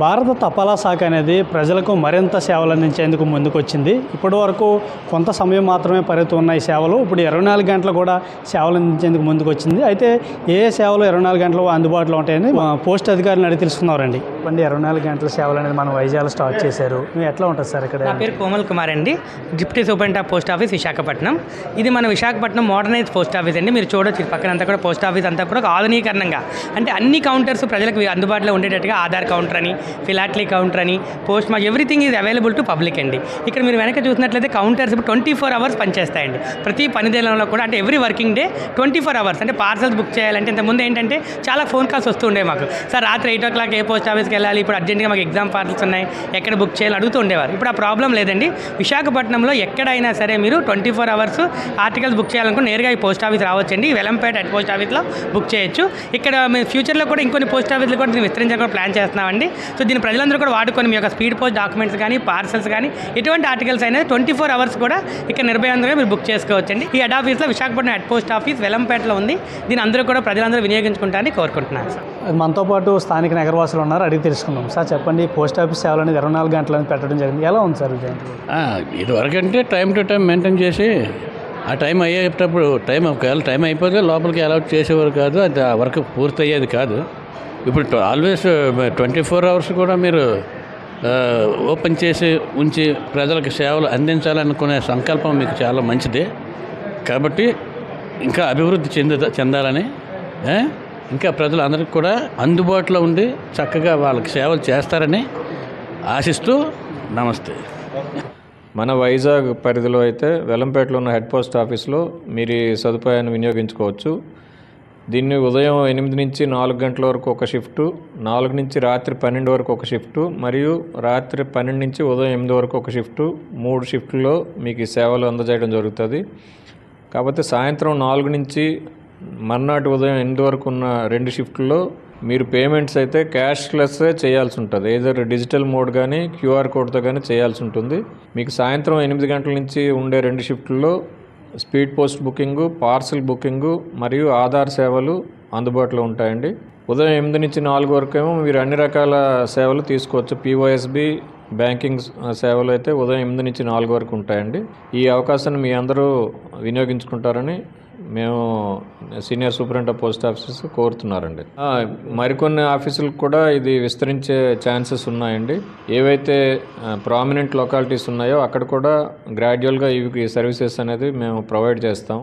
భారత తపాలా శాఖ అనేది ప్రజలకు మరింత సేవలు అందించేందుకు ముందుకొచ్చింది. ఇప్పటి వరకు కొంత సమయం మాత్రమే పరిమితం ఉన్న ఈ సేవలు ఇప్పుడు 24 గంటలు కూడా సేవలు అందించేందుకు ముందుకొచ్చింది. అయితే ఏ సేవలు 24 గంటలు అందుబాటులో ఉంటాయని మా పోస్ట్ అధికారులను అడిగి తెలుసుకున్నారండి. 24 గంటల సేవలు అనేది మన వైజాగ్లో స్టార్ట్ చేశారు. ఎట్లా ఉంటుంది సార్ ఇక్కడ? నా పేరు కోమల్ కుమార్ అండి, deputy superintendent of post office Visakhapatnam. ఇది మన విశాఖపట్నం మోడర్నైజ్ పోస్ట్ ఆఫీస్ అండి. మీరు చూడొచ్చు పక్కన అంతా కూడా పోస్ట్ ఆఫీస్ అంతా కూడా ఆధునీకరణంగా, అంటే అన్ని కౌంటర్స్ ప్రజలకు అందుబాటులో ఉండేటట్టుగా ఆధార్ కౌంటర్ అని, ఫిలాటలీ కౌంటర్ అని, పోస్ట్ మా everything is available to public అండి. ఇక్కడ మీరు వెనక చూసినట్లయితే కౌంటర్స్ ఇప్పుడు 24 hours పనిచేస్తాయండి. ప్రతి పనిదినంలో కూడా, అంటే ఎవ్రీ వర్కింగ్ డే 24 hours. అంటే పార్సల్స్ బుక్ చేయాలంటే ఇంతకుముందు ఏంటంటే చాలా ఫోన్ కాల్స్ వస్తూ ఉండే మాకు, సార్ రాత్రి 8 o'clock ఏ పోస్ట్ ఆఫీస్కి వెళ్ళాలి, ఇప్పుడు అర్జెంట్గా మాకు ఎగ్జామ్ పార్సల్స్ ఉన్నాయి, ఎక్కడ బుక్ చేయాలి అడుగుతూ ఉండేవారు. ఇప్పుడు ఆ ప్రాబ్లం లేదండి. విశాఖపట్నంలో ఎక్కడైనా సరే మీరు 24 hours ఆర్టికల్స్ బుక్ చేయాలనుకుంటే నేరుగా ఈ పోస్ట్ ఆఫీస్ రావచ్చండి. వెలంపేట హెడ్ పోస్ట్ ఆఫీస్లో బుక్ చేయొచ్చు. ఇక్కడ మేము ఫ్యూచర్లో కూడా ఇంకొన్ని పోస్ట్ ఆఫీస్లు కూడా దీన్ని విస్తరించాలని ప్లాన్ చేస్తున్నామండి. సో దీన్ని ప్రజలందరూ కూడా వాడుకొని మీ యొక్క స్పీడ్ పోస్ట్ డాక్యుమెంట్స్ కానీ, పార్సల్స్ కానీ, ఎటువంటి ఆర్టికల్స్ అయినా 24 hours కూడా ఇక్కడ నిర్భయంగా మీరు బుక్ చేసుకోవచ్చండి. ఈ హెడ్ ఆఫీస్లో విశాఖపట్నం హెడ్ పోస్ట్ ఆఫీస్ వెలంపేటలో ఉంది. దీని అందరూ కూడా ప్రజలందరూ వినియోగించుకుంటారని కోరుకుంటున్నాను సార్. మనతో పాటు స్థానిక నగరవాసులు ఉన్నారు, అడిగి తెలుసుకుందాం. సార్ చెప్పండి, పోస్ట్ ఆఫీస్ సేవలు అనేది 24 గంటలని పెట్టడం జరిగింది, ఎలా ఉంది సార్? ఇదివరకు అంటే టైం టు టైం మెయింటైన్ చేసి ఆ టైం అయ్యేటప్పుడు ఒకవేళ టైం అయిపోతే లోపలికి అలౌట్ చేసేవారు కాదు, అది ఆ వర్క్ పూర్తి అయ్యేది కాదు. ఇప్పుడు ఆల్వేస్ 24 hours కూడా మీరు ఓపెన్ చేసి ఉంచి ప్రజలకు సేవలు అందించాలనుకునే సంకల్పం మీకు చాలా మంచిది. కాబట్టి ఇంకా అభివృద్ధి చెందాలని, ఇంకా ప్రజలందరికీ కూడా అందుబాటులో ఉండి చక్కగా వాళ్ళకి సేవలు చేస్తారని ఆశిస్తూ నమస్తే. మన వైజాగ్ పరిధిలో అయితే వెలంపేటలో ఉన్న హెడ్ పోస్ట్ ఆఫీస్లో మీరు ఈ సదుపాయాన్ని వినియోగించుకోవచ్చు. దీన్ని ఉదయం 8 నుంచి 4 గంటల వరకు ఒక షిఫ్టు, 4 నుంచి రాత్రి 12 వరకు ఒక షిఫ్టు, మరియు రాత్రి 12 నుంచి ఉదయం 8 వరకు ఒక షిఫ్టు, 3 షిఫ్టుల్లో మీకు ఈ సేవలు అందజేయడం జరుగుతుంది. కాకపోతే సాయంత్రం 4 నుంచి మర్నాటి ఉదయం 8 వరకు ఉన్న 2 షిఫ్టుల్లో మీరు పేమెంట్స్ అయితే క్యాష్లెస్సే చేయాల్సి ఉంటుంది. ఏదర్ డిజిటల్ మోడ్ కానీ క్యూఆర్ కోడ్తో కానీ చేయాల్సి ఉంటుంది. మీకు సాయంత్రం 8 గంటల నుంచి ఉండే 2 షిఫ్టుల్లో speed post booking, parcel booking మరియు ఆధార్ సేవలు అందుబాటులో ఉంటాయండి. ఉదయం 8 నుంచి 4 వరకు ఏమో మీరు అన్ని రకాల సేవలు తీసుకోవచ్చు. పిఓఎస్బి, బ్యాంకింగ్ సేవలు అయితే ఉదయం 8 నుంచి 4 వరకు ఉంటాయండి. ఈ అవకాశాన్ని మీ అందరూ వినియోగించుకుంటారని మేము senior superintendent of post offices కోరుతున్నారండి. మరికొన్ని ఆఫీసులకు కూడా ఇది విస్తరించే ఛాన్సెస్ ఉన్నాయండి. ఏవైతే ప్రామినెంట్ లొకాలిటీస్ ఉన్నాయో అక్కడ కూడా గ్రాడ్యువల్గా ఇవి సర్వీసెస్ అనేది మేము ప్రొవైడ్ చేస్తాం.